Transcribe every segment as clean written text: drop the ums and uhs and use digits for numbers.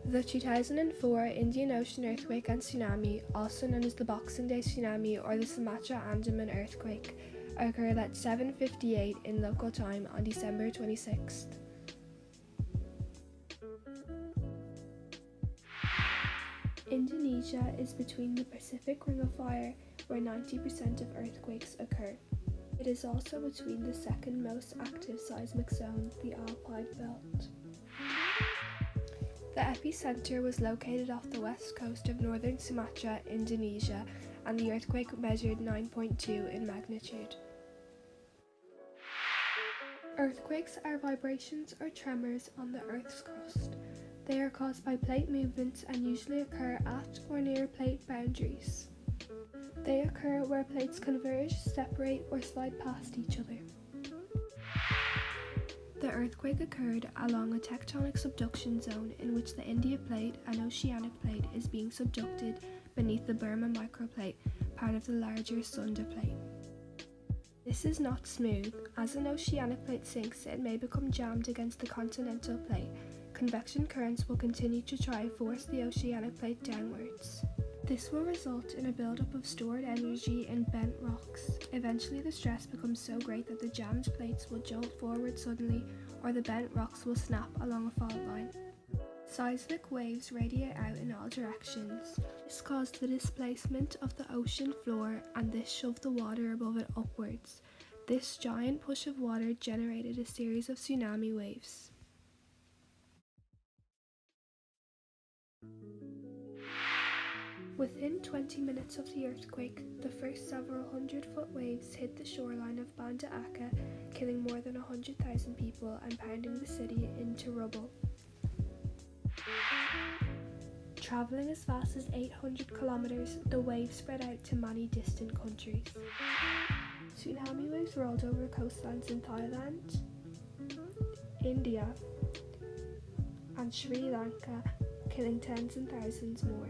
The 2004 Indian Ocean earthquake and tsunami, also known as the Boxing Day tsunami or the Sumatra Andaman earthquake, occurred at 7:58 in local time on December 26th. Indonesia is between the Pacific Ring of Fire, where 90% of earthquakes occur. It is also between the second most active seismic zone, the Alpide Belt. The epicenter was located off the west coast of northern Sumatra, Indonesia, and the earthquake measured 9.2 in magnitude. Earthquakes are vibrations or tremors on the Earth's crust. They are caused by plate movements and usually occur at or near plate boundaries. They occur where plates converge, separate, or slide past each other. The earthquake occurred along a tectonic subduction zone in which the India Plate, an oceanic plate, is being subducted beneath the Burma microplate, part of the larger Sunda Plate. This is not smooth. As an oceanic plate sinks, it may become jammed against the continental plate. Convection currents will continue to try force the oceanic plate downwards. This will result in a buildup of stored energy in bent rocks. Eventually the stress becomes so great that the jammed plates will jolt forward suddenly, or the bent rocks will snap along a fault line. Seismic waves radiate out in all directions. This caused the displacement of the ocean floor, and this shoved the water above it upwards. This giant push of water generated a series of tsunami waves. Within 20 minutes of the earthquake, the first several 100-foot waves hit the shoreline of Banda Aceh, killing more than 100,000 people and pounding the city into rubble. Travelling as fast as 800 kilometers, the waves spread out to many distant countries. Tsunami waves rolled over coastlines in Thailand, India, and Sri Lanka, killing tens and thousands more.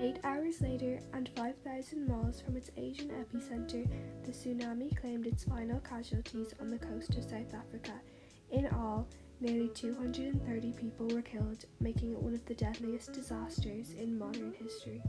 8 hours later, and 5,000 miles from its Asian epicenter, the tsunami claimed its final casualties on the coast of South Africa. In all, nearly 230 people were killed, making it one of the deadliest disasters in modern history.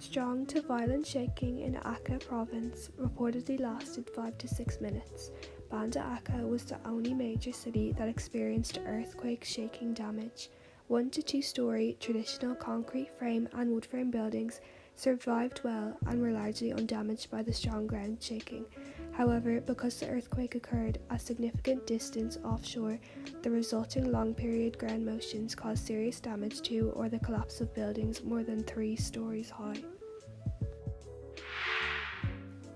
Strong to violent shaking in Aceh province reportedly lasted 5 to 6 minutes. Banda Aceh was the only major city that experienced earthquake shaking damage. 1 to 2 story traditional concrete frame and wood frame buildings survived well and were largely undamaged by the strong ground shaking. However, because the earthquake occurred a significant distance offshore, the resulting long period ground motions caused serious damage to or the collapse of buildings more than 3 stories high.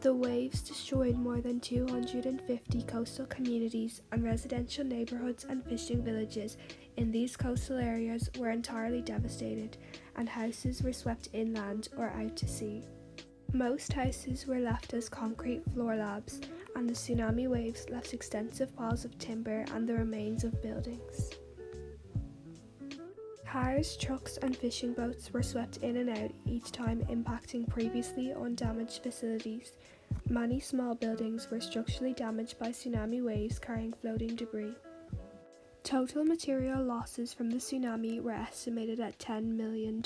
The waves destroyed more than 250 coastal communities, and residential neighbourhoods and fishing villages in these coastal areas were entirely devastated, and houses were swept inland or out to sea. Most houses were left as concrete floor slabs, and the tsunami waves left extensive piles of timber and the remains of buildings. Cars, trucks and fishing boats were swept in and out, each time impacting previously undamaged facilities. Many small buildings were structurally damaged by tsunami waves carrying floating debris. Total material losses from the tsunami were estimated at $10 million.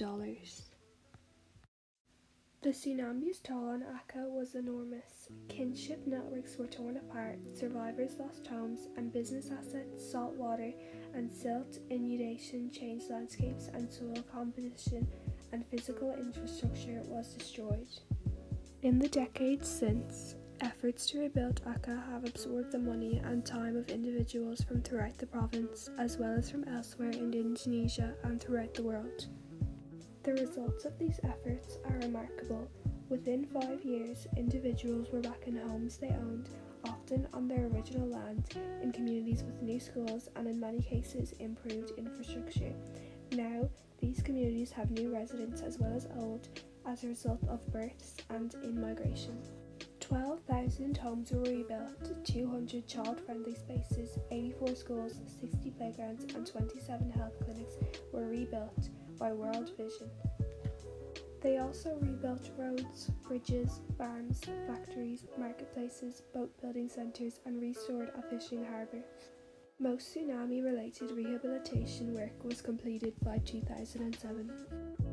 The tsunami's toll on Aceh was enormous. Kinship networks were torn apart, survivors lost homes and business assets, salt water and silt inundation changed landscapes and soil composition, and physical infrastructure was destroyed. In the decades since, efforts to rebuild Aceh have absorbed the money and time of individuals from throughout the province, as well as from elsewhere in Indonesia and throughout the world. The results of these efforts are remarkable. Within 5 years, individuals were back in homes they owned, often on their original land, in communities with new schools and in many cases improved infrastructure. Now, these communities have new residents as well as old, as a result of births and in-migration. 12,000 homes were rebuilt, 200 child-friendly spaces, 84 schools, 60 playgrounds and 27 health clinics were rebuilt by World Vision. They also rebuilt roads, bridges, farms, factories, marketplaces, boat building centres and restored a fishing harbour. Most tsunami-related rehabilitation work was completed by 2007.